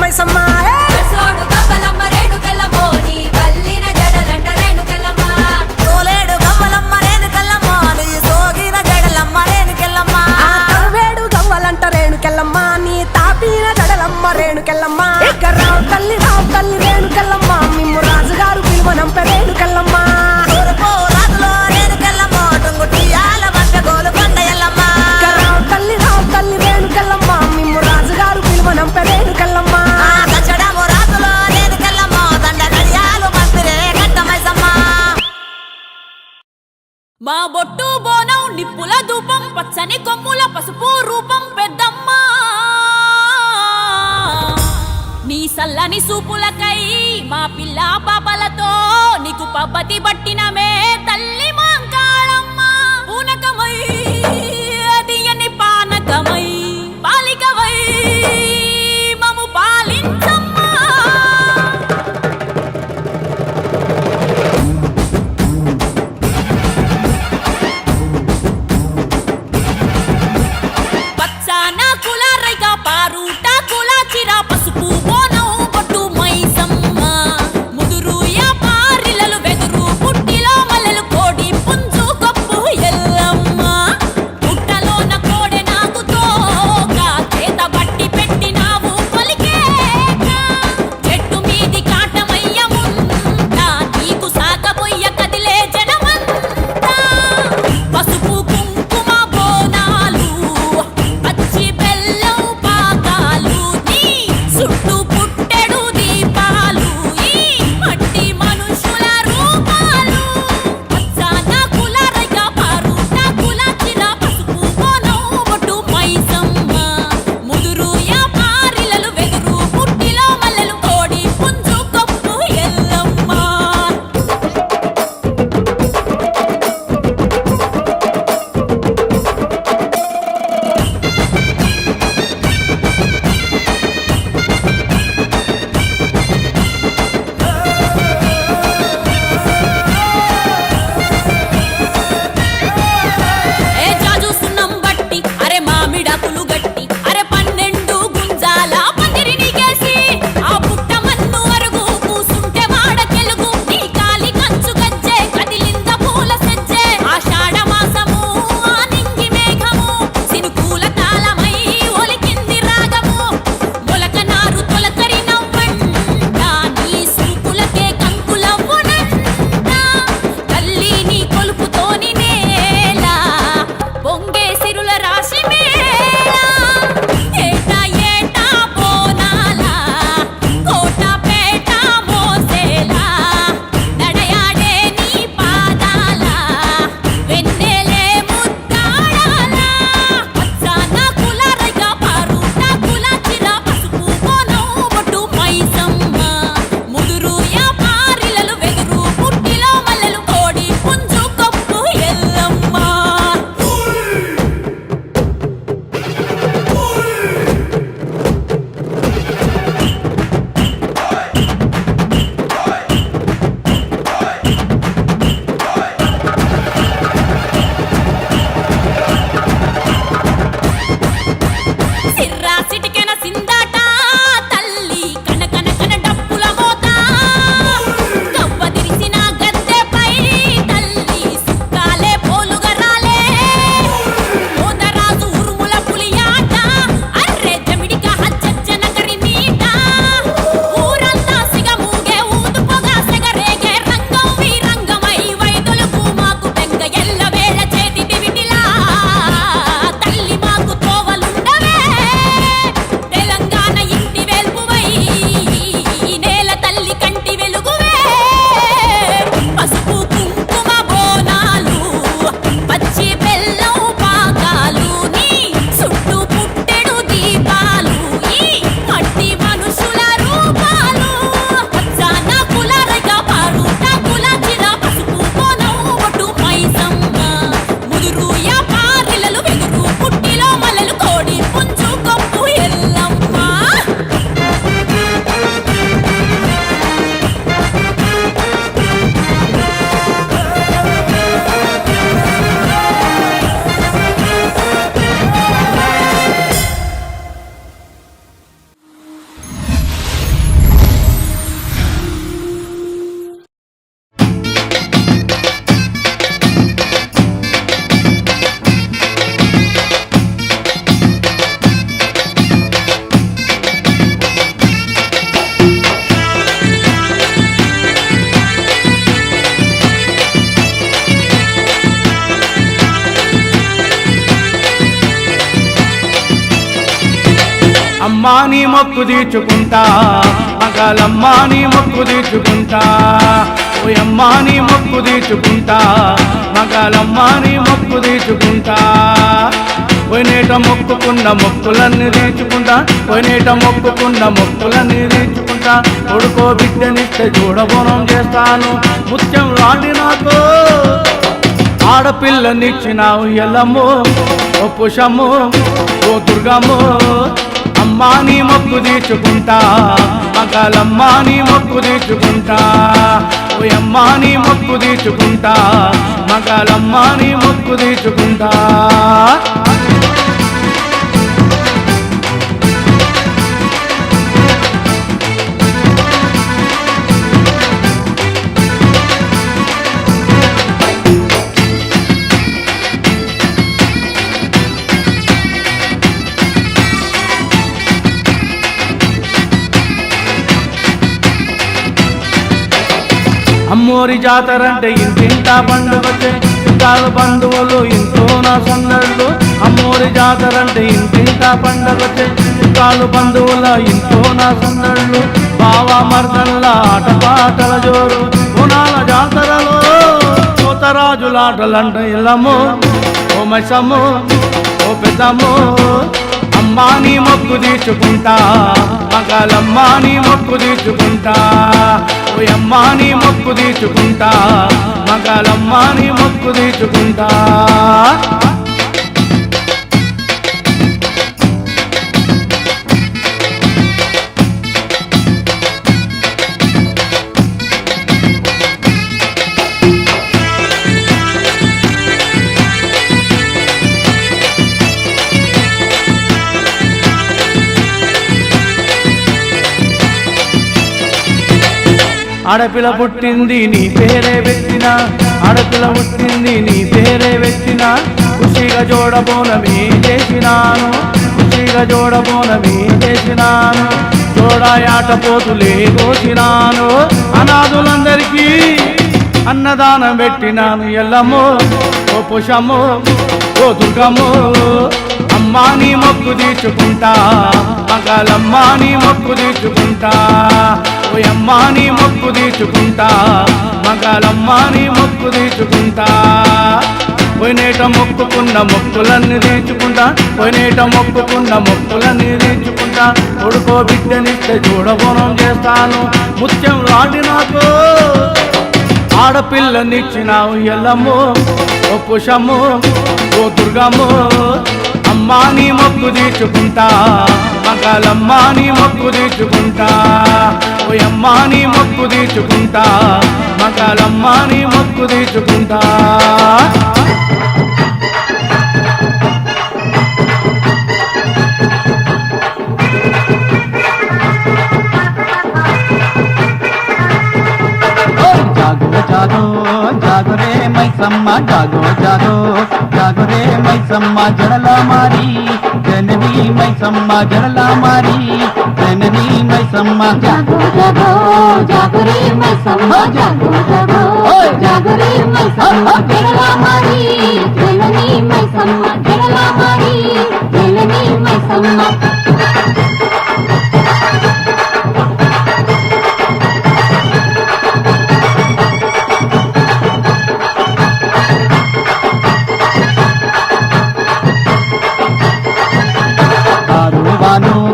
మైసమ్మ సోడు గవ్వలమ్మ రేణుకెళ్ళమ్మో నీ కల్లిన జడలంట రేణుకెళ్ళమ్మ తోలేడు గవ్వలమ్మ రేణుకెళ్ళమ్మ నీ సోగిన జడలమ్మ రేణుకెళ్ళమ్మ వేడు గవ్వలంట రేణుకెళ్ళమ్మ నీ తాపిన జడలమ్మ రేణుకెళ్ళమ్మ రావు తల్లి రేణుకెళ్ళమ్మ మిమ్ము రాజుగారు పిలువనంప రేణుకెళ్ళమ్మ తూర్పు రాజులో రేణుకెళ్ళమ్మ టుంగుటియాల బంట గోలుకొండ ఎల్లమ్మ రావు తల్లి రేణుకెళ్ళమ్మ మిమ్ము రాజుగారు పిలువనంప రేణుకెళ్ళమ్మ దచ్చడము రాజులో రేణుకెళ్ళమ్మ దండ గడియాలు మంత్రే గట్ట మైసమ్మ మా బొట్టు బోనం నిప్పుల ధూపం పచ్చని కొమ్ముల పసుపు రూపం పెద్దమ్మ నీ సల్లని సూపులకై మా పిల్ల పాపలతో నీకు పబ్బతి పట్టినమే తల్లి మాంకాళమ్మ పూనకమై అదియని పానకమై పాలికవై మము పాలించమ్మా పచ్చాన కులారైక పారుట కులాచిరా పసుపు బోనం పొట్టు మైసమ్మ ముదురు యా పారిలలు వెదురు పుట్టిలో మల్లెలు కోడి అమ్మా నీ మొక్కు తీర్చుకుంటా మగాలమ్మ నీ మొక్కు తీర్చుకుంటా ఓయమ్మా నీ మొక్కు తీర్చుకుంటా మగాలమ్మ నీ మొక్కు తీర్చుకుంటా పోయినేట మొక్కుకున్న మొక్కులన్నీ తీర్చుకుంటా పోయినేట మొక్కుకున్న మొక్కులన్నీ తీర్చుకుంటా కొడుకో బిడ్డనిస్తే చూడబోనం చేస్తాను ముత్యం రాండి నాకు ఆడపిల్లనిచ్చినావు ఎల్లమ్మో ఓ పుషమ్మో ఓ దుర్గమ్మో అమ్మా నీ మొక్కు తీర్చుకుంటా మగాలమ్మ నీ మొక్కు తీర్చుకుంటా ఓయమ్మా నీ మొక్కు తీర్చుకుంటా మగాలమ్మ నీ మొక్కు తీర్చుకుంటా అమ్మోరి జాతరంటే ఇంటింటా పండుగచ్చే చుట్టాలు బంధువులు ఇంట్లో నా సందళ్ళు అమ్మోరి జాతరంటే ఇంటింటా పండుగచ్చే చుట్టాలు బంధువుల ఇంట్లో నా సందళ్ళు బావా మర్దల్ల ఆటపాటల జోరు గుణాల జాతరలో కోతరాజులాటలంట ఇల్లమ్మో ఓ మైసమ్మో ఓ పెద్దమ్మో అమ్మా నీ మొక్కు తీర్చుకుంటా మగాలమ్మ నీ మొక్కు తీర్చుకుంటా ఓయమ్మా నీ మొక్కు తీర్చుకుంటా మగాలమ్మ నీ మొక్కు తీర్చుకుంటా ఆడపిల్ల పుట్టింది నీ పేరే పెట్టిన ఆడపిల్ల పుట్టింది నీ పేరే పెట్టిన ఖుషిగా జోడబోనమే చేసినాను ఖుషిగా జోడబోనమే చేసినాను జోడాయాట పోతులే కోసినాను అనాథులందరికీ అన్నదానం పెట్టినాను ఎల్లమ్మో ఓ పుషమ్మో ఓ దుర్గమ్మో అమ్మా నీ మొక్కు తీర్చుకుంటా మగాలమ్మ నీ మొక్కు తీర్చుకుంటా ఓయమ్మా నీ మొక్కు తీర్చుకుంటా మగాలమ్మ నీ మొక్కు తీర్చుకుంటా పోయినేట మొక్కుకున్న మొక్కులన్నీ తీర్చుకుంటా పోయినేట మొక్కుకున్న మొక్కులన్నీ తీర్చుకుంటా కొడుకో బిడ్డనిస్తే చూడబోనం చేస్తాను ముత్యం రాండి నాకు ఆడపిల్లనిచ్చినావు ఎల్లమ్మో ఓ పుషమ్మో ఓ దుర్గమ్మో అమ్మా నీ మొక్కు తీర్చుకుంటా మగాలమ్మ నీ మొక్కు తీర్చుకుంటా ఓయమ్మా నీ మొక్కు తీర్చుకుంటా మగాలమ్మ నీ మొక్కు తీర్చుకుంటా जागो जागो रे मैसम्मा जागो जागो जागो रे मैसम्मा जड़ला मारी जननी मैसम्मा जड़ला मारी जननी मैसम्मा जागो जागो जागो रे मैसम्मा जागो जागो जागो रे मैसम्मा जड़ला मारी जननी मैसम्मा जड़ला मारी जननी मैसम्मा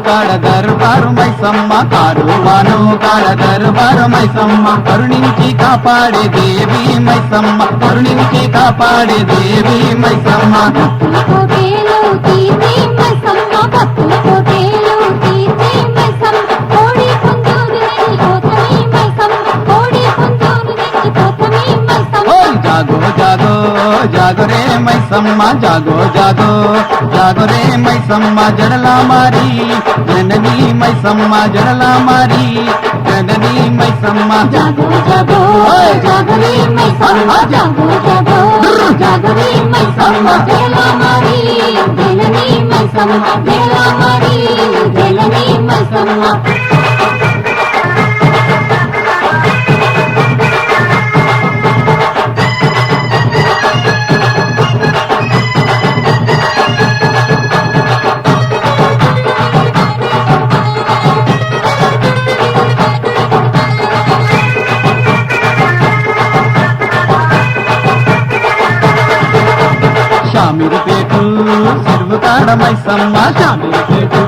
కాడ దర్బారు మైసమ్మ కారువాను కాడ దర్బారు మైసమ్మ కరుణించి కాపాడే దేవి మైసమ్మ కరుణించి కాపాడే దేవి మైసమ్మ కోటేలు తీసి మైసమ్మ భక్తుల కోటేలు తీసి మైసమ్మ కోడి పుంజూరు నెల్లి కోతమి మైసమ్మ కోడి పుంజూరు నెల్లి కోతమి మైసమ్మ జాగో జాగో జాగో రే మైసమ్మ జాగో జాగో జాగో రే మైసమ్మ జడలా మారి जननी मैसम्मा जड़ला मारी जननी मैसम्मा जागो जागो जागो रे मैसम्मा जागो जागो जागो रे मैसम्मा जड़ला मारी जननी मैसम्मा जड़ला मारी जननी मैसम्मा షామిరిపేటు చెరువు కాడ మైసమ్మ షామిరిపేటు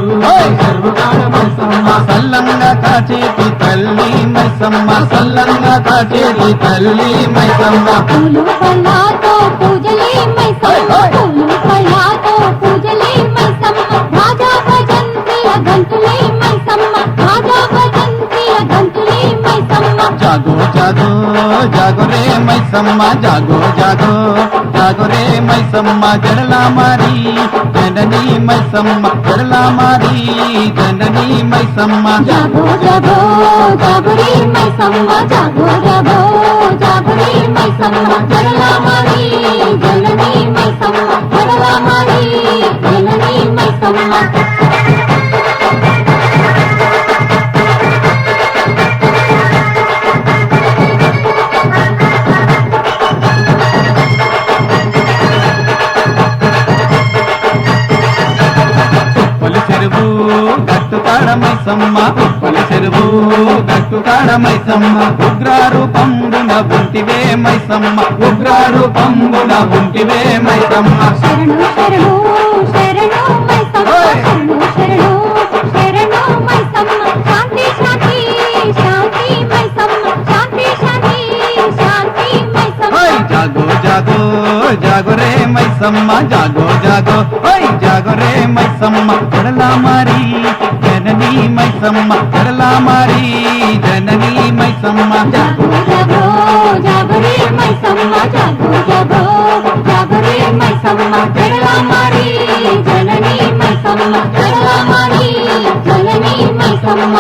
చెరువు కాడ మైసమ్మ సల్లంగా కాచేటి తల్లి మైసమ్మ సల్లంగా కాచేటి తల్లి మైసమ్మ పూలు పళ్ళాతో పూజలే మైసమ్మ పూలు పళ్ళాతో పూజలే మైసమ్మ రాజా భజంత్రిల గంతులే మైసమ్మ రాజా భజంత్రిల గంతులే మైసమ్మ జాగో జాగో జాగో రే మైసమ్మ జాగో జాగో జాగో రే మైసమ్మ జడలా మారి జననీ మైసమ్మ జడలా మారి జననీ మైసమ్మ జాగో జాగో జాగో రే మైసమ్మ జాగో జాగో జాగో రే మైసమ్మ జడలా మారి జననీ మైసమ్మ జడలా మారి జననీ మైసమ్మ ఉప్పలి చెరువు గట్టు కాడ మైసమ్మ ఉప్పలి చెరువు గట్టు కాడ మైసమ్మ ఉగ్రారు పంబున ఉంటివే మైసమ్మ ఉగ్రారు పంబున ఉంటివే మైసమ్మ శరణు శరణు శరణు మైసమ్మ శరణు శరణు శరణు మైసమ్మ శాంతి శాంతి శాంతి మైసమ్మ శాంతి శాంతి శాంతి మైసమ్మ ఓయ్ జాగో జాగో జాగో రే మైసమ్మ జాగో జాగో ఓయ్ జాగో రే మైసమ్మ జడలా మారి జననీ మైసమ్మ జడలా మారి జననీ మైసమ్మ జాగో జాగో జాగో రే మైసమ్మ జాగో జాగో జాగో రే మైసమ్మ జడలా మారి జననీ మైసమ్మ జడలా మారి జననీ మైసమ్మ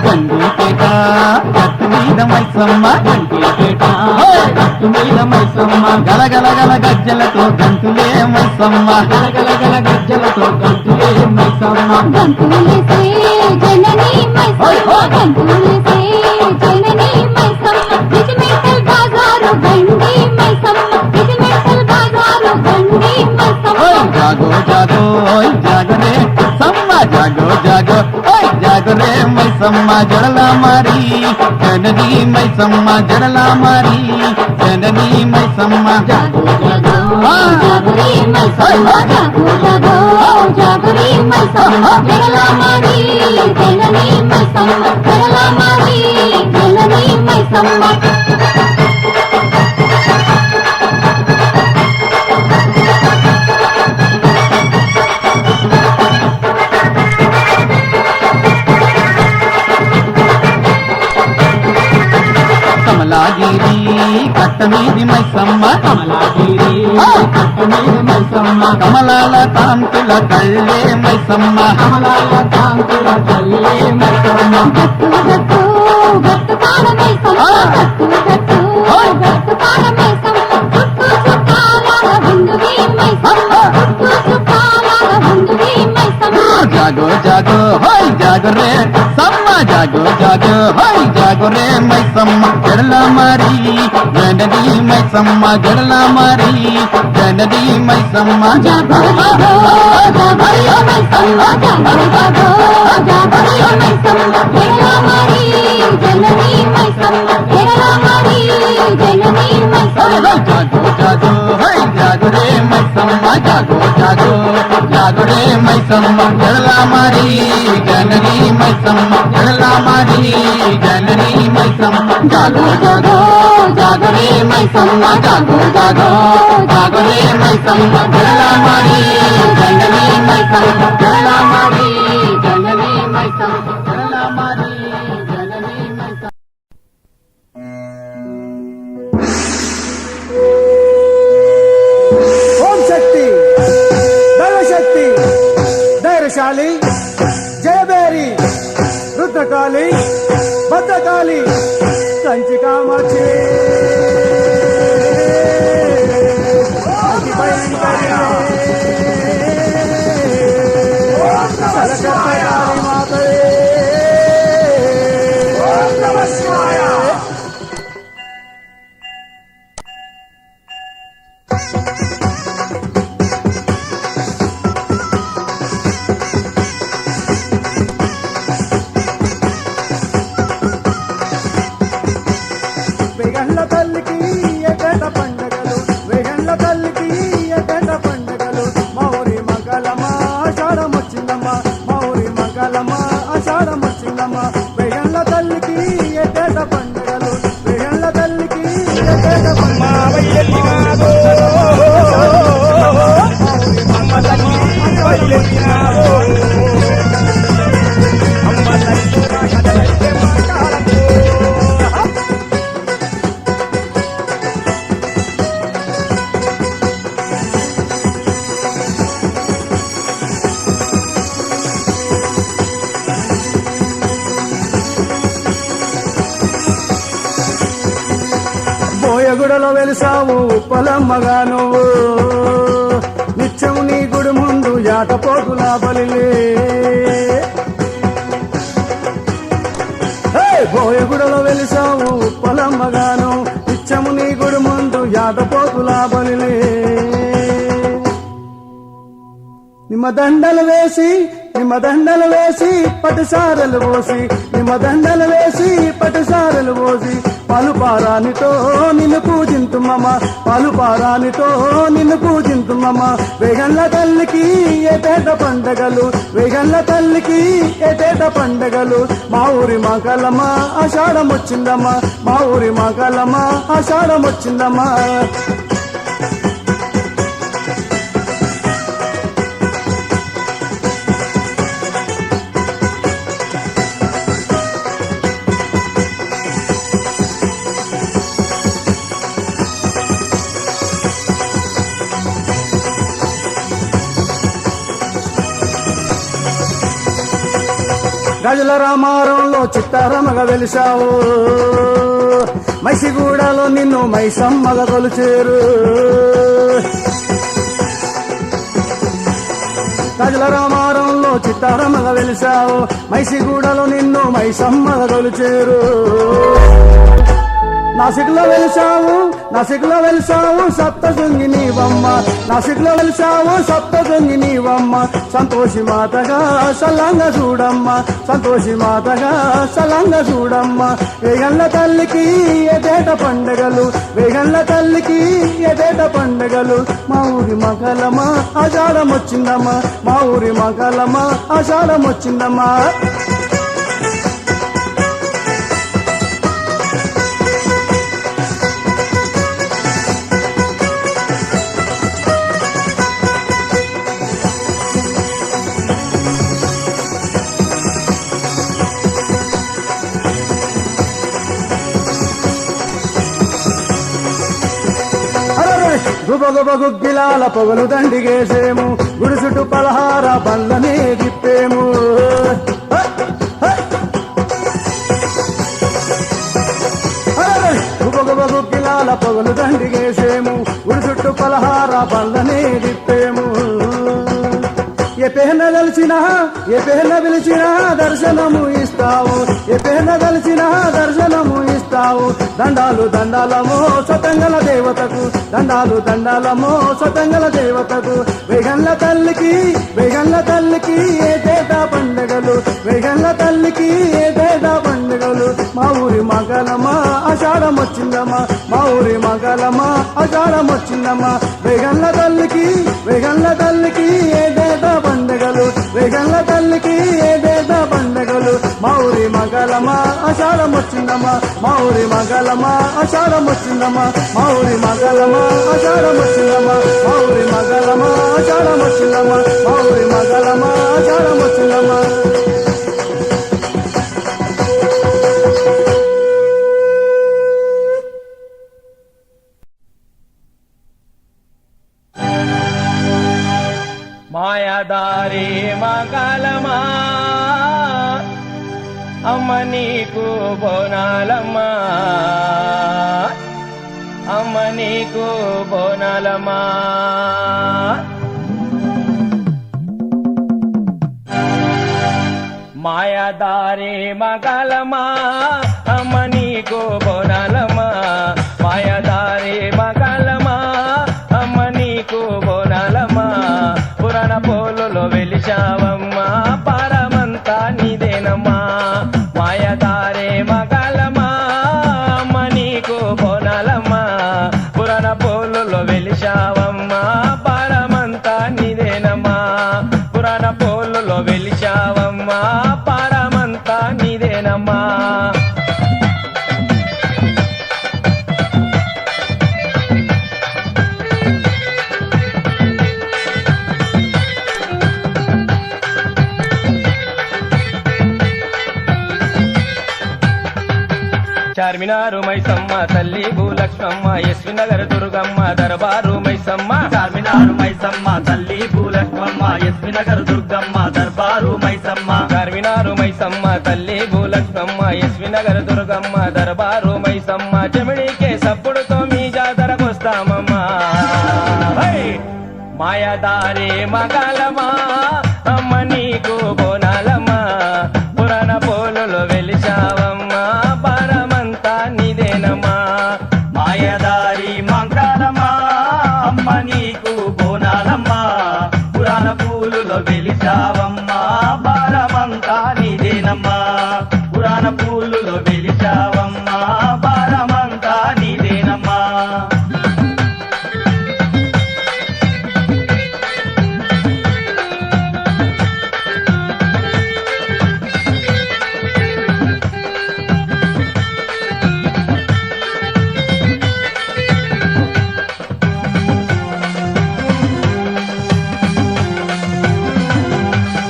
గండిపేట గట్టు మీద మైసమ్మ గండిపేట గట్టు మీద మైసమ్మ గలగల గల గజ్జలతో గంతులే మైసమ్మ గలగల గల గజ్జలతో గంతులే మైసమ్మ గంతులేసే జననీ మైసమ్మ గంతులేసే జననీ మైసమ్మ విజిమెంటల్ బాజారు గండి మైసమ్మ విజిమెంటల్ బాజారు గండి మైసమ్మ ఓయ్ జాగో జాగో ఓయ్ జాగో రే సమ్మ జాగో జాగో ఓయ్ జాగో రే మైసమ్మ జడలా మారి జననీ మైసమ్మ జడలా మారి జననీ మైసమ్మ జాగో జాగో జాగరే మైసమ్మ జాగో జాగో జాగరే మైసమ్మ జడలా మారి జననీ మైసమ్మ జడలా మారి జననీ మైసమ్మ కమలాగిరి కట్ట మీది మైసమ్మ కమలాగిరి కట్ట మీది మైసమ్మ కమలాల కాంతుల కళ్ళే మైసమ్మ కమలాల కాంతుల కళ్ళే మైసమ్మ గట్టు గట్టు గట్టు కాడ మైసమ్మ గట్టు గట్టు గట్టు కాడ మైసమ్మ చుట్టూ చుట్టాల బిందువి మైసమ్మ చుట్టూ చుట్టాల బిందువి మైసమ్మ జాగో జాగో హోయ్ జాగో రే సమ్మ జాగో జాగో హోయ్ జాగో రే మైసమ్మ జడలా మారి జననీ మైసమ్మ జడలా మారి జననీ మైసమ్మ జాగో జాగో జాగరే మైసమ్మ జాగో జాగో జాగరే మైసమ్మ జడలా మారి జననీ మైసమ్మ జడలా మారి జననీ మైసమ్మ జాగో జాగో హోయ్ జాగో రే మైసమ్మ జాగో జాగో జాగో రే మైసమ్మ జడలా మారి జననీ మైసమ్మ జడలా మారి జననీ మైసమ్మ జాగో జాగో జాగో రే మైసమ్మ జాగో జాగో జాగో రే మైసమ్మ జడలా మారి జననీ మైసమ్మ జడలా మారి జననీ మైసమ్మ జడలా మారి జననీ మైసమ్మ ఓం శక్తి దైవశక్తి ధైర్యశాలి జయబేరి రుద్రకాళి భద్రకాళి కంచి కామాక్షి అతి భయంకరి కలకత్తా కాళీ మాతయే పూలెత్తినావో అమ్మ తల్లి నా కథలైతే మాటాలకు బోయగుడలో వెలిసావు ఉప్పలమ్మగా నువ్వు నిత్యం నీ గుడి ముందు యాటపోతుల బలిలే బోయగుడలో వెలిసావు ఉప్పలమ్మగాను నిత్యము నీ గుడి ముందు యాటపోతుల బలిలే నిమ్మదండలు వేసి పటిసారలు పోసి నిమ్మదండలు వేసి పటిసారలు పోసి పలుపారానితో నిన్ను పూజింతుమమ్మ పలుపారానితో నిన్ను పూజింతుమమ్మ వేగండ్ల తల్లికి ఏటేట పండగలు వేగండ్ల తల్లికి ఏటేట పండగలు మా ఊరి మాకలమ్మ ఆషాఢం వచ్చిందమ్మా మా ఊరి మాకలమ్మ ఆషాఢం వచ్చిందమ్మా గజల రామారంలో చిత్తారమగ వెలిసావు మైసిగూడలో నిన్ను మైసమ్మగ కొలిచేరు గజల రామారంలో చిత్తారమగ వెలిసావు మైసిగూడలో నిన్ను మైసమ్మగ కొలిచేరు నాసిక్లో వెలిసావు సప్తశృంగి నీవమ్మ నాసిక్లో వెలిసావు సప్తశృంగి నీవమ్మ సంతోషి మాతగా సల్లంగా చూడమ్మ సంతోషి మాతగా సల్లంగా చూడమ్మ వేగండ్ల తల్లికి ఏటేట పండగలు వేగండ్ల తల్లికి ఏటేట పండగలు మా ఊరి మకలమ్మ ఆషాఢం వచ్చిందమ్మా మా ఊరి మకలమ్మ ఆషాఢం వచ్చిందమ్మా గుబగుబ గుగ్గిలాల పొగలు దండిగేసేము గుడి చుట్టూ పలహార బండ్లనే తిప్పేము గుబగుబ గుగ్గిలాల పొగలు దండిగేసేము గుడి చుట్టూ పలహార బండ్లనే తిప్పేము ఏ పేన పిలిచినా దర్శనము ఇస్తావు ఏ పేన దర్శనము ఇస్తావు దండాలమో సతంగల దేవతకు దండాలమో సతంగల దేవతకు వేగండ్ల తల్లికి ఏటేటా పండుగలు వేగండ్ల తల్లికి ఏటేటా పండుగలు మా ఊరి మగలమ్మ ఆషాఢం వచ్చిందమ్మా మా ఊరి మగలమ్మ ఆషాఢం వచ్చిందమ్మా వేగండ్ల తల్లికి ఏటేటా పండుగలు వేగండ్ల తల్లికి ఏటేటా పండుగలు మా ఊరి మగలమ్మ ఆషాఢం వచ్చిందమ్మా మా ఊరి మగలమ్మ ఆషాఢం వచ్చిందమ్మా మా ఊరి మగలమ్మ ఆషాఢం వచ్చిందమ్మా మా ఊరి మగలమ్మ ఆషాఢం వచ్చిందమ్మా మా ఊరి మగలమ్మ ఆషాఢం వచ్చిందమ్మా మాయాదారి మగలమా అమ్మ నీకు బోనాలమ్మా అమ్మ నీకు బోనాలమ్మా మాయాదారి మగలమా అమ్మ నీకు బోనాలమ్మా మాయాదారి మగలమా అమ్మ నీకు బోనాలమ్మా పురాణ పోలులో వెలిశావమ్మా పరమంతా నీదేనమ్మా మాయాదారి మగలమా అమ్మ నీకు బోనాలమ్మా పురాణ పోలులో వెలిశావమ్మా పరమంతా నీదేనమ్మా పురాణ పోలులో వెలిశావమ్మా పరమంతా నీదేనమ్మా చార్మినారు మైసమ్మ తల్లి భూలక్ష్మమ్మ ఎస్వి నగర్ దుర్గమ్మ దర్బారు మైసమ్మ చార్మినారు మైసమ్మ తల్లి భూలక్ష్మమ్మ ఎస్వి నగర్ దుర్గమ్మ దర్బారు మైసమ్మ చార్మినారు మైసమ్మ తల్లి భూలక్ష్మమ్మ ఎస్వి నగర్ దుర్గమ్మ దర్బారు మైసమ్మ చెమిడికే సప్పుడుతో మీ జాతరకొస్తామమ్మా మాయదారి మగాలమా అమ్మ నీకు బోనాలమ్మా పురాణ పోలులో వెలిశావమ్మా పరమంతా నీదేనమ్మా మాయదారి మంగళమా అమ్మ నీకు బోనాలమ్మా పురాణ పూలులో వెలిశావమ్మా భారమంతా నీదేనమ్మా పురాణ పూలులో వెలిశావమ్మా భారమంతా నీదేనమ్మా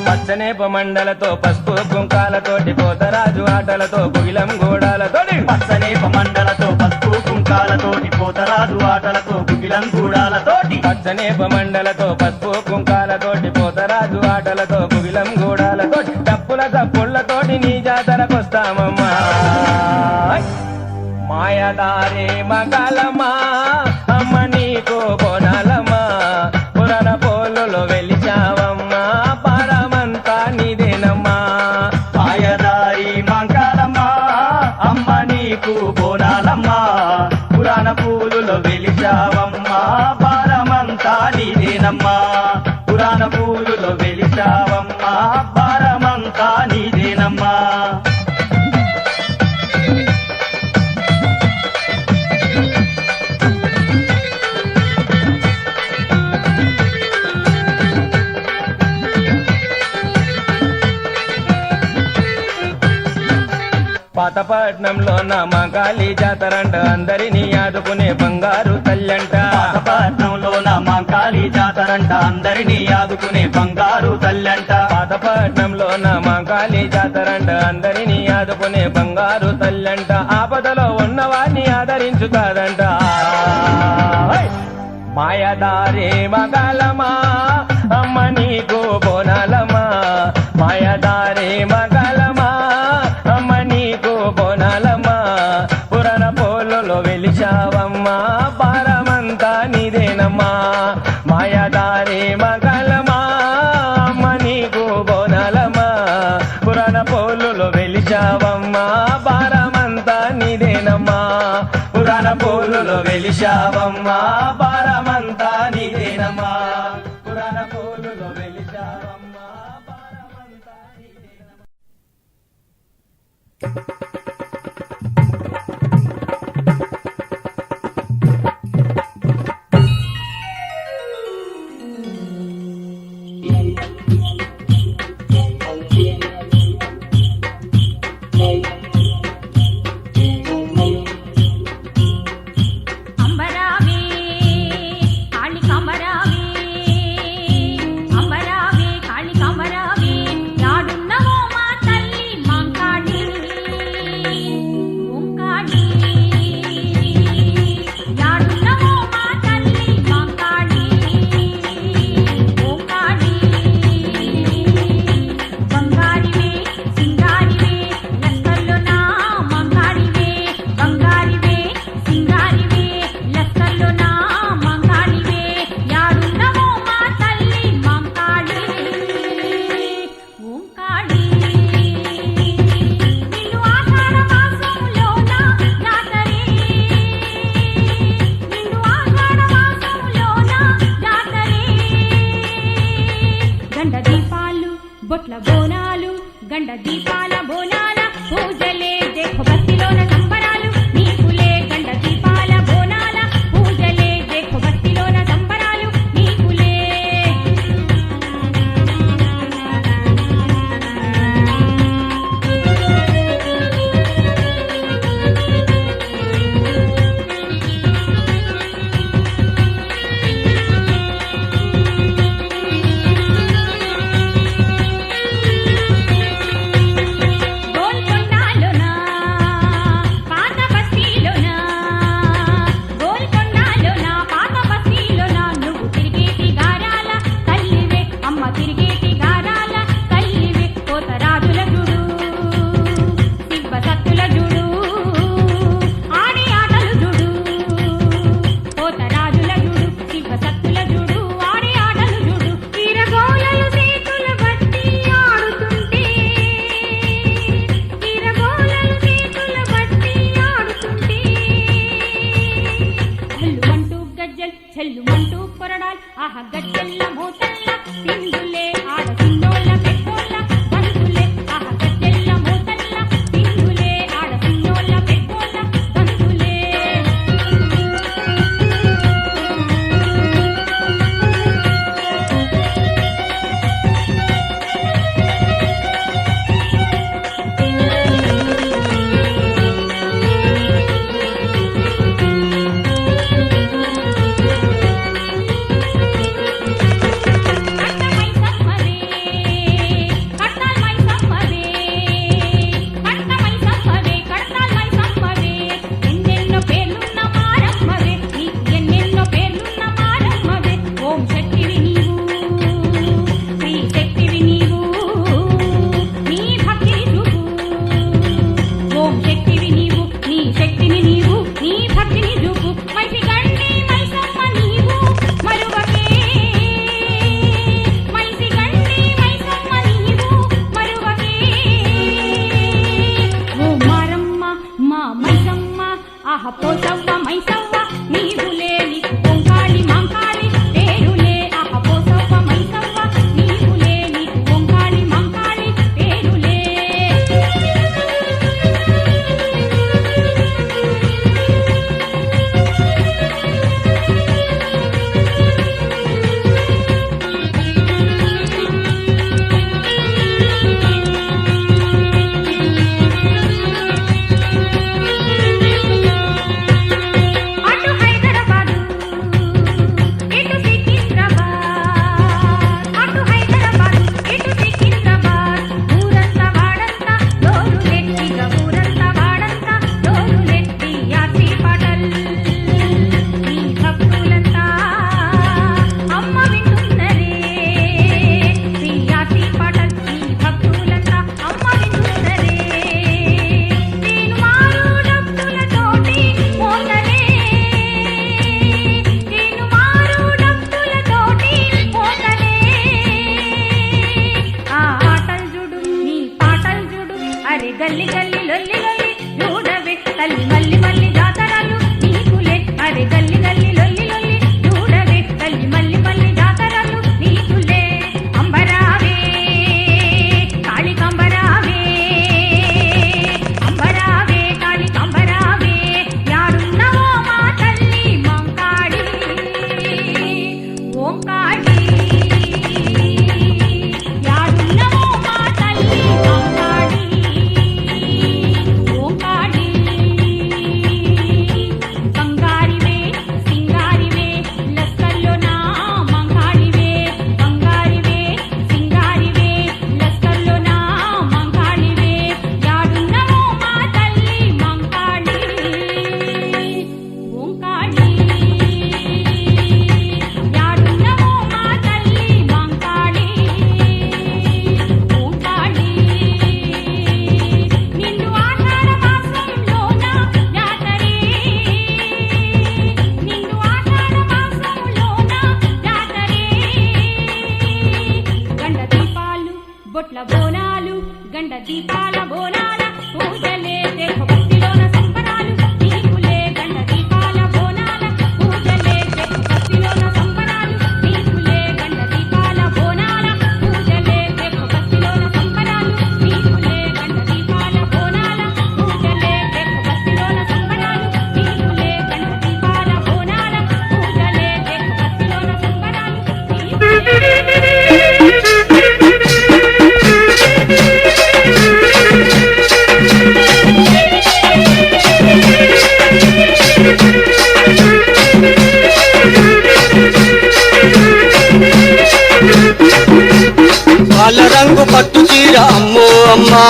పచ్చనేప మండలతో పసుపు కుంకాలతోటి పోతరాజు ఆటలతో కుగిలం గోడాలతోటి పచ్చనేప మండలతో పసుపు కుంకాలతోటి పోతరాజు ఆటలతో గుగిలం గూడాలతోటి పచ్చనేప మండలతో పసుపు కుంకాలతోటి పోతరాజు ఆటలతో కుగిలం గోడాలతోటి డప్పుల తప్పుళ్లతోటి నీ జాతరకొస్తామమ్మా మాయదారి మగాలమ్మా అమ్మ నీకు బోనాలమ్మా పురాణ పోలులో వెలిచావమ్మా పరమంతా నీదేనమ్మా మాయదారి మంగళమ్మా అమ్మ నీకు బోనాలమ్మా పురాణ పూలులో వెలిశావమ్మా భారమంతా నీదేనమ్మా పురాణ పూలులో వెలిశావమ్మా భారమంతా నీదేనమ్మా పాతపట్నంలో నా మగాలి జాతరంట అందరినీ ఆదుకునే బంగారు తల్లంట పాతపట్నంలో నా మంకాళి జాతరంట అందరినీ ఆదుకునే బంగారు తల్లంట పాతపట్నంలో నా మగాలి జాతరంట అందరినీ ఆదుకునే బంగారు తల్లంట ఆపదలో ఉన్నవారిని ఆదరించుతాదంట మాయదారి మగాలమా అమ్మ నీకు బోనాలమ్మా మాయదారి మగాలమా అమ్మ నీకు బోనాలమ్మా పురాణ పోలులో వెలిచావమ్మా భారమంతా నీదేనమ్మా మాయదారి మగాలమా అమ్మ నీకు బోనాలమ్మా పురాణ పోలులో వెలిచావమ్మా భారమంతా నీదేనమ్మా పురాణ పోలులో వెలిచావమ్మా భారమంతా నీదేనమ్మా పురాణ పోలులో వెలిచావమ్మా భారమంతా నీదేనమ్మా. అంబరావే కాళి కమరావే అంబరావే కాళి కమరావే యాడున్నవో మా తల్లి మంకాడి ఓంకాడి యాడున్నవో మా తల్లి మంకాడి ఓంకాడి బంగారివే సింగారివే లక్కల్లో నా మంగాడివే బంగారివే సింగారివే లక్కల్లో నా మంగాడివే యాడున్నవో మా తల్లి మంకాడి ఓంకాడి నిన్ను ఆషాఢ మాసంలోన జాతరే నిన్ను ఆషాఢ మాసంలోన జాతరే గండ దీపాలు బొట్ల బోనాలు గండ దీపాల బోనాల పూజలే దేఖ భక్తిలోన సంబరాలు నీకులే గండ దీపాల బోనాల పూజలే దేఖ భక్తిలోన సంబరాలు నీకులే సంబరాల్ ఆహ గజ్జెల్ల మోతల్ల సింధులే ఆడ సిన్నోళ్ళ పెద్దోళ్ళ బంధులే ఆహ గజ్జెల్ల మోతల్ల సింధులే ఆడ సిన్నోళ్ళ పెద్దోళ్ళ బంధులే పోసవ్వ మైసవ్వ నీవులే నీకు కొంకాళి మంకాళి పేరులే ఆహ పోసవ్వ మైసవ్వ నీవులే నీకు కొంకాళి మంకాళి పేరులే అటు హైదరాబాదు ఇటు సికింద్రాబాద్ అటు హైదరాబాదు ఇటు సికింద్రాబాద్ ఊరంతా వాడంతా డోలులే ఇక ఊరంతా వాడంతా డోలులే యాసి పాటల్ నీ భక్తులంతా అమ్మ వింటున్నరే యాసి పాటల్ నీ భక్తులంతా అమ్మ వింటున్నరే నేను మారు డబ్బులతోటి మోతలే నేను మారు డబ్బులతోటి మోతలే ఆ ఆటలు చూడు నీ పాటలు చూడు అరే గల్లి గల్లి లొల్లి లొల్లి చూడవే తల్లి మల్లి మల్లి జాతరలు నీకులే అరే గల్లి గల్లి లొల్లి లొల్లి చూడవే తల్లి మల్లి మల్లి జాతరలు నీకులే అంబరావే కాళి కంబరావే అంబరావే కాళి కంబరావే యాడున్నవో మా తల్లి మంకాళి ఓంకాళి యాడున్నవో మా తల్లి మంకాళి ఓంకాళి బంగారివే సింగారివే లస్కల్లో నా మంకాళివే బంగారివే సింగారివే లస్కల్లో నా మంకాళివే యాడున్నవో మా తల్లి మంకాళి ఓంకాళి యాడున్నవో మా తల్లి మంకాళి ఓంకాళి నిన్ను ఆషాఢ మాసంలోన జాతరే నిన్ను ఆషాఢ మాసంలోన జాతరే గండ దీపాలు బొట్ల బోనాలు గండ దీపాల బోనాల పూజలే దేహ భక్తిలోన సంబరాలు నీకులే గండ దీపాల బోనాల పూజలే దేహ భక్తిలోన సంబరాలు నీకులే గండ దీపాల బోనాల పూజలే దేహ భక్తిలోన సంబరాలు నీకులే గండ దీపాల బోనాల పూజలే దేహ భక్తిలోన సంబరాలు నీకులే గండ దీపాల బోనాల పూజలే దేహ భక్తిలోన సంబరాలు పాల రంగు పట్టు చీర అమ్మో అమ్మా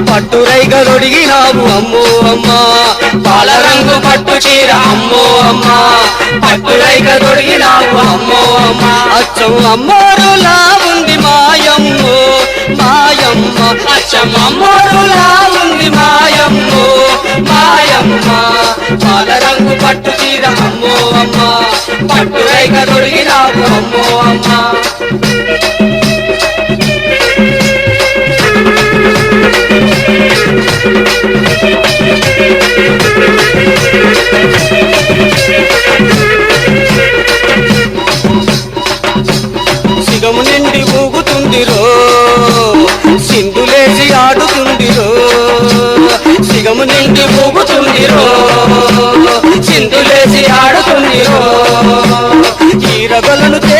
పట్టు రైగా దొడిగినావు అమ్మో అమ్మా పాల రంగు పట్టు చీర అమ్మో అమ్మా పట్టు రైగా దొడిగినావు అమ్మో అమ్మా అచ్చం అమ్మోరులా ఉంది మాయమ్మో మాయమ్మ అచ్చం అమ్మోరులా ఉంది మాయమ్మో మాయమ్మ పాల రంగు పట్టు చీర అమ్మో అమ్మా పట్టు రైగా దొడిగినావు అమ్మో అమ్మా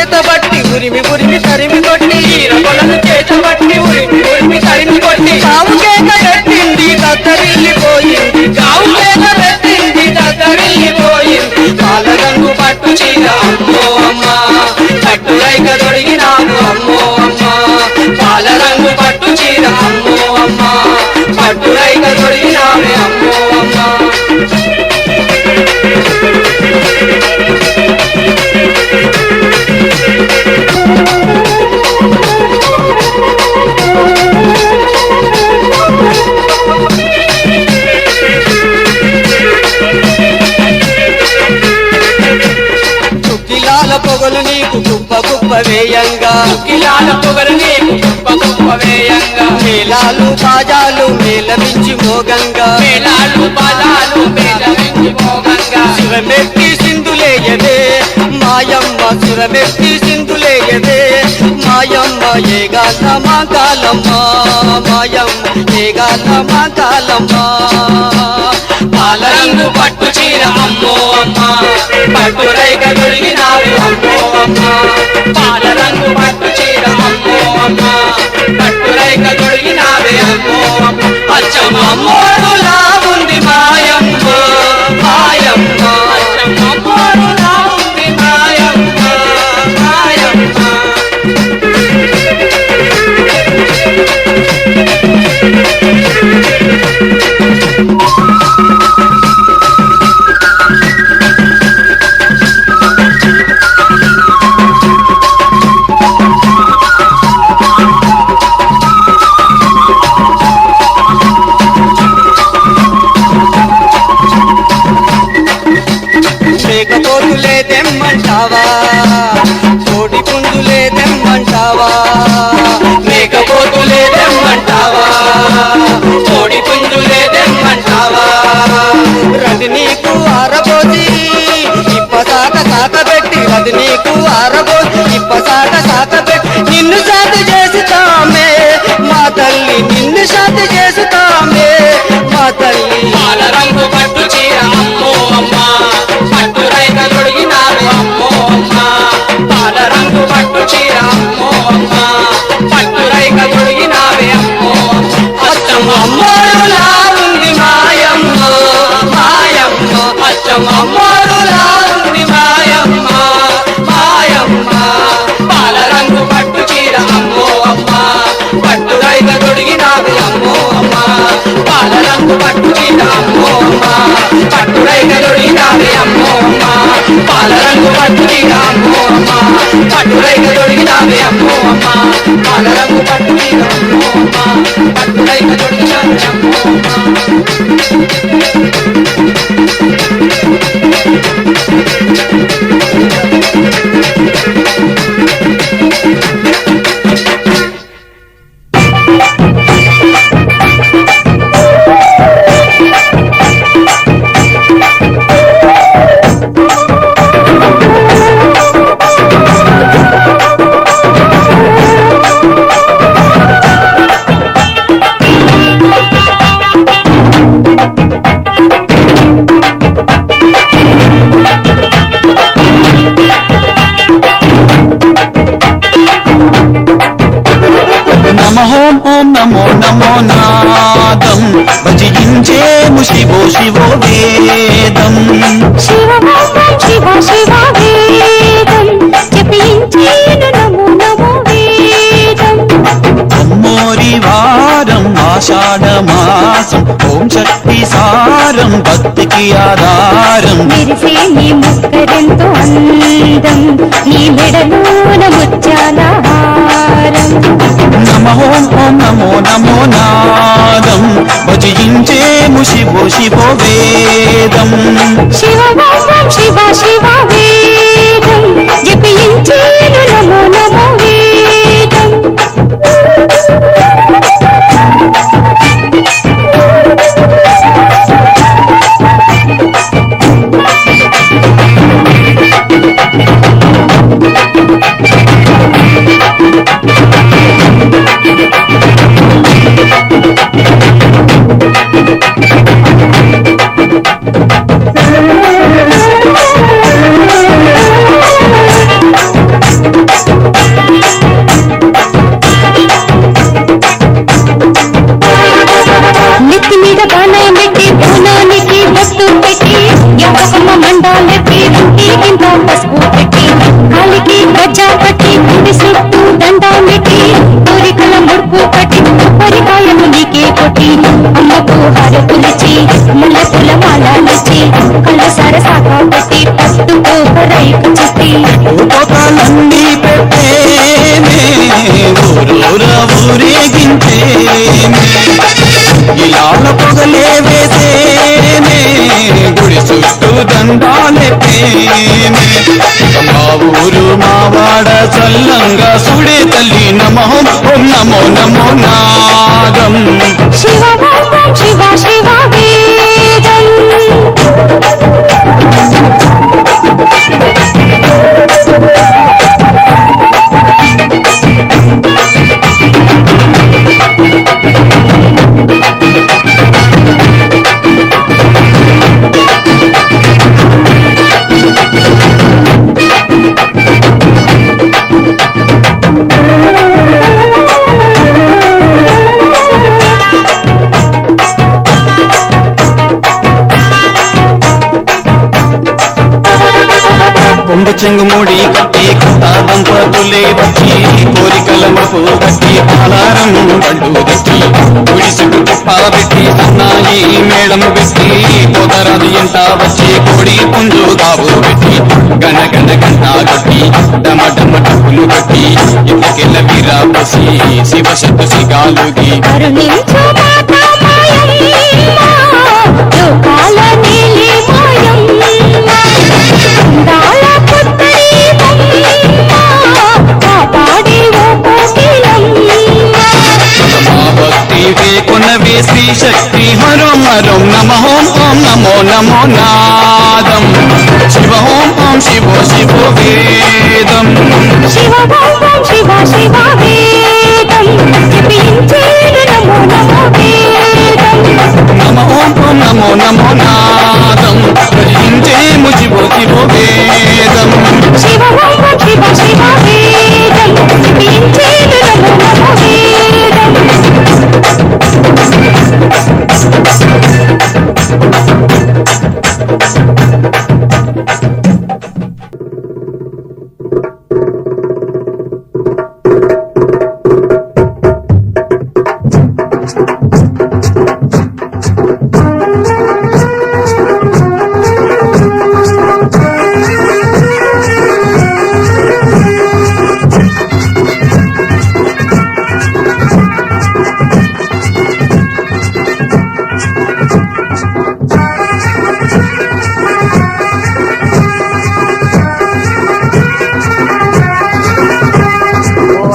చేతబట్టి ఉరిమి ఉరిమి తరిమి కొట్టి ఈరగొలను చేతబట్టి ఉరిమి ఉరిమి తరిమి కొట్టి కావు కేక పెట్టింది దద్దరిల్లిపోయింది కావు కేక పెట్టింది దద్దరిల్లిపోయింది పాల రంగు పట్టు చీర అమ్మో అమ్మ పట్టు రైక దొడిగినావు అమ్మో అమ్మ పాల రంగు పట్టు చీర అమ్మో అమ్మ పట్టు రైక దొడిగినావే అమ్మో అమ్మ చుక్కిలాల పొగలు నీకు కుప్ప కుప్ప వేయంగా చుక్కిలాల పొగలు నీకు కుప్ప కుప్ప వేయంగా మేళాలు బాజాలు మేళవించి మోగంగా మేళాలు బాజాలు మేళవించి మోగంగా శివమెత్తి సింధులేయదే మాయమ్మ శివమెత్తి సింధులేయదే మాయమ్మ ఏగాల మా కాలమ్మ మాయమ్మ ఏగాల మా కాలమ్మ పాల రంగు పట్టు చీర అమ్మో అమ్మ పట్టు రైక దొరికినావు అమ్మో అమ్మ పాల రంగు పట్టు చీర అమ్మో అమ్మ పట్టు రైక దొరికినావే అమ్మో అమ్మ అచ్చమ్మ అమ్మోడులా ఉంది మాయమ్మ మాయమ్మ అచ్చమ్మ అమ్మోడులా ఉంది మాయమ్మ మాయమ్మ మేకపోతులే తెమ్మంటావా కోడి పుంజులే తెమ్మంటావా మేకపోతులే తెమ్మంటావా కోడి పుంజులే తెమ్మంటావా రది నీకు ఆరబోసి ఇప్పసాక సాకబెట్టి రది నీకు ఆరబోసి ఇప్పసాక సాకబెట్టి నిన్ను సాటి చేసుతామే మా తల్లి నిన్ను సాటి చేసుతామే మా తల్లి పాల రంగు పట్టు చీర అమ్మో అమ్మ పట్టు రైక దొడిగినావు అమ్మో అమ్మ పాల రంగు పట్టు చీర అమ్మో అమ్మ పట్టు రైక దొడిగినావే అమ్మో అచ్చమ్మ అమ్మోడులా ఉంది మాయమ్మ మాయమ్మ అచ్చమ్మ అమ్మోడులా ఉంది మాయమ్మ మాయమ్మ పాల రంగు పట్టు చీర అమ్మో అమ్మ పట్టు రైక దొడిగినావే అమ్మో అమ్మ పాల రంగు పట్టు చీర అమ్మో అమ్మ పట్టు రైక దొడిగినావే అమ్మో అమ్మ పాల రంగు పట్టు చీర అమ్మో అమ్మ పట్టు రైక దొడిగినావే అమ్మో అమ్మ పాల రంగు పట్టు చీర అమ్మో అమ్మ పట్టు రైక దొడిగినావే అమ్మో ఓం నమో నమో నాదం భజించేము శివో శివో వేదం శివ శివ శివ వేదం జపించేను నమో నమో వేదం అమ్మోరి వారం ఆషాఢ మాసం ఓం శక్తి సారం భక్తికి ఆధారం విరిసే నీ ముక్కరెంతో అందం నీ మెడలోన ముత్యాల హారం ఓం నమో నమో నాదం భజించేము శివో శివో వేదం శివ శివ శివ వేదం జపించేను నమో నమో వేదం సల్లంగా సుడే తల్లి నమో ఓం నమో నమో నాదం శివ ఓం శివ శివ వేదం కొండ చెంగుముడి కట్టి కొత్త దంపతులే వచ్చి కోరికల మపు కట్టి పాలారం పళ్ళు తెచ్చి గుడి చుట్టూ తిప్పాబెట్టి సన్నాయి మేళం పెట్టి పోతరాది ఎంత వచ్చి కోడి పుంజు కావు పెట్టి గన గన గంట కొట్టి డమ డమ డబ్బులు కట్టి ఇంతకెళ్ళ వీరా పసి శివ శక్తి సిగాలుగి కరుణించు మాతా మాయమ్మ లోకాల నీలి మాయమ్మ అందాల పుత్తడి బొమ్మ కాపాడి ఓ కోకిలమ్మ మా భక్తి వేకునవే శ్రీ శక్తి హరం హరం నమో ఓం నమో నమో నాదం శివ ఓం శివో శివో వేదం శివ ఓం శివ శివ వేదం జపించేను నమో నమో వేదం నమ ఓం నమో నమో నాదం భజించేము శివో శివో వేదం శివ ఓం శివ శివ వేదం జపించేను నమో నమో వేదం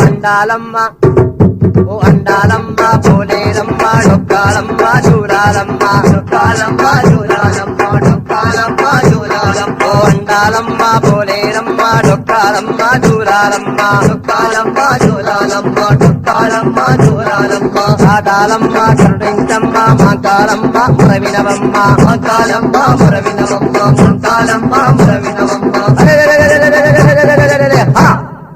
అండాలమ్మ ఓ అండాలమ్మ పోలేరమ్మ డొక్కాలమ్మ చూడాలమ్మ డొక్కాలమ్మ చూడాలమ్మ డొక్కాలమ్మ చూడాలమ్మ ఓ అండాలమ్మ పోలేరమ్మ డొక్కాలమ్మ చూడాలమ్మ డొక్కాలమ్మ చూడాలమ్మ డొక్కాలమ్మ చూడాలమ్మ ఆడాలమ్మ కరుణించమ్మ మాకాలమ్మ మురవినవమ్మ మాకాలమ్మ మురవినవమ్మ మాకాలమ్మ మురవినవమ్మ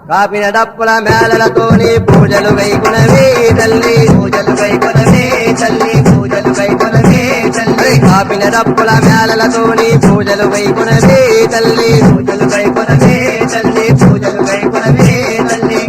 కాపిన డప్పుల మేళలతోని పూజలు వైకునవే తల్లి పూజలు వైకునవే తల్లి పూజలు వైకునవే తల్లి కాపిన డప్పుల మేళలతోని పూజలు వైకునవే తల్లి పూజలు వైకునవే తల్లి పూజలు వైకునవే తల్లి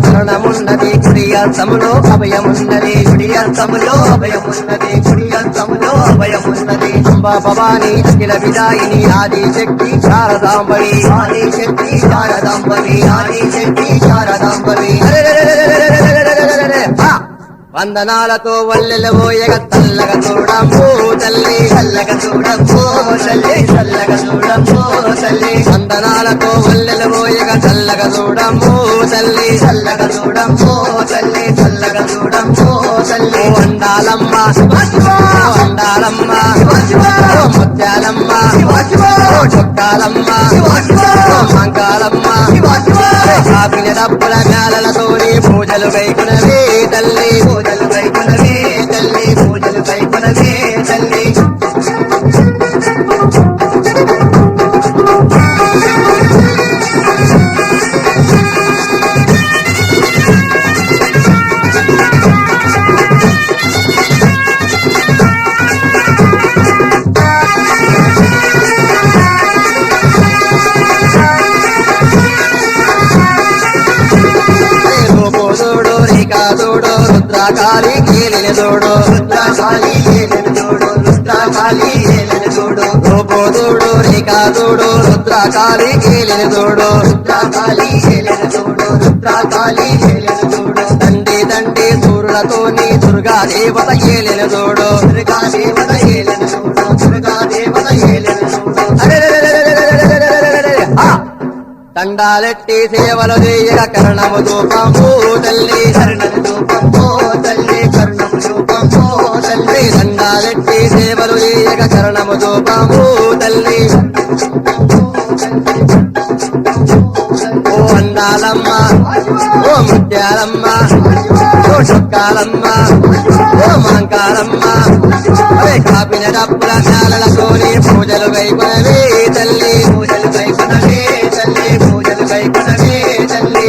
శరణమున్నది కుడి అర్థములో అభయమున్నది కుడి అర్థములో అభయమున్నది కుడి అర్థములో అభయమున్నది అంబా భవాని అఖిల విదాయిని ఆది శక్తి శారదాంబరి ఆది శక్తి శారదాంబరి ఆది శక్తి శారదాంబరి వందనాలతో వల్లెలబోయగ తల్లగ చూడమ్మో తల్లి చల్లగ చూడమ్మో తల్లి చల్లగ చూడమ్మో తల్లి వందనాలతో వల్లెలబోయగ చల్లగ చూడమ్మో తల్లి చల్లగ చూడమ్మో తల్లి చల్లగ చూడమ్మో తల్లి వండాలమ్మ వండాలమ్మ ముత్యాలమ్మ చొక్కాలమ్మ మంకాలమ్మ కాపిన డప్పుల మేళలతోని పూజలు వైకునవే తల్లి పూజలు వైకునవే తల్లి పూజలు వైకునవే తల్లి రుద్రాకాళి కేలిన తోడు రుద్రాకాళి కేలిన తోడు రుద్రాకాళి కేలిన తోడు రూపోదోడు రేఖాదోడు రుద్రాకాళి కేలిన తోడు రుద్రాకాళి కేలిన తోడు రుద్రాకాళి కేలిన తోడు తండ్రి తండ్రి సూర్యులతోని దుర్గా దేవత ఏలిన తోడు దుర్గా దేవత ఏలిన తోడు దుర్గా దేవత ఏలిన తోడు దండాలెట్టి సేవలు చేయగ కర్ణము దూపము తల్లి కర్ణము దూపము తల్లి కర్ణము దూపము తల్లి దండాలెట్టి సేవలు చేయగ కర్ణము దూపము తల్లి ఓ అందాలమ్మ ఓ ముత్యాలమ్మ ఓ చొక్కాలమ్మ ఓ మాంకాలమ్మ అదే కాపిన డప్పుల నాలలతోని పూజలు వైపునవే తల్లి పూజలు వైపునవే తల్లి పూజలు వైపునవే తల్లి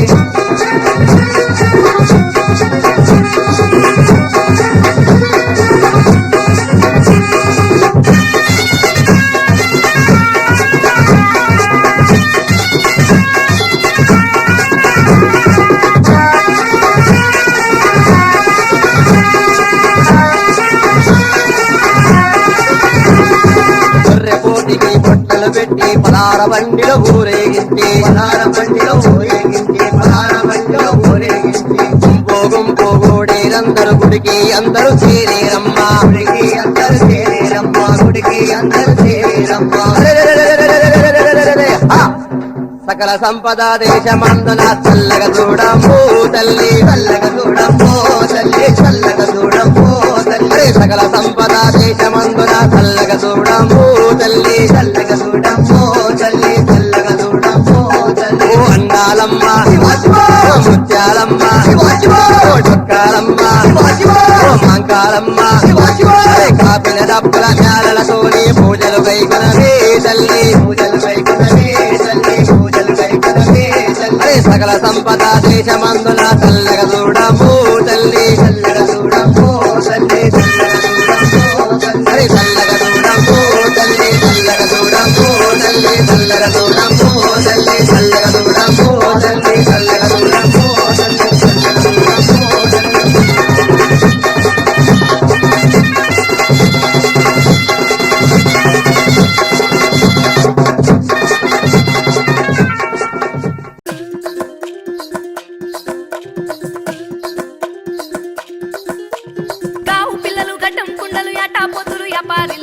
పెట్టి పలార బండిలో ఊరేగించి పలార బండిలో ఊరేగించి పలార బండిలో ఊరేగించి గుంపో గుంపో గోడేరందరూ గుడికి అందరూ చేరేరమ్మా గుడికి అందరూ చేరేరమ్మా గుడికి అందరూ చేరేరమ్మా సకల సంపద దేశమందున చల్లగా చూడము తల్లి చల్లగా చూడము తల్లి చల్లగా చూడము తల్లి సకల సంపద దేశమందున చల్లగా చూడము తల్లి చల్లగా చూడము తల్లి చల్లగా చూడము తల్లి ఓ అండాలమ్మ ఓ ముత్యాలమ్మ ఓ చొక్కాలమ్మ ఓ మాంకాలమ్మ కాపిన డప్పుల జ్ఞాలతోని పూజలు వైకునవే తల్లి పూజలు వైకునవే తల్లి పూజలు వైకునవే తల్లి సకల సంపద దేశమందున చల్లగా చూడము తల్లి చల్లగా చూడము తల్లి చల్లగా చూడము తల్లి చల్లగా చూడము తల్లి చల్లగా చూడము తల్లి చల్లగా చూడము తల్లి చల్లగా చూడము తల్లి చల్లగా గావు పిల్లలు గడ్డం కుండలు యాటా పొత్తులు యాపారి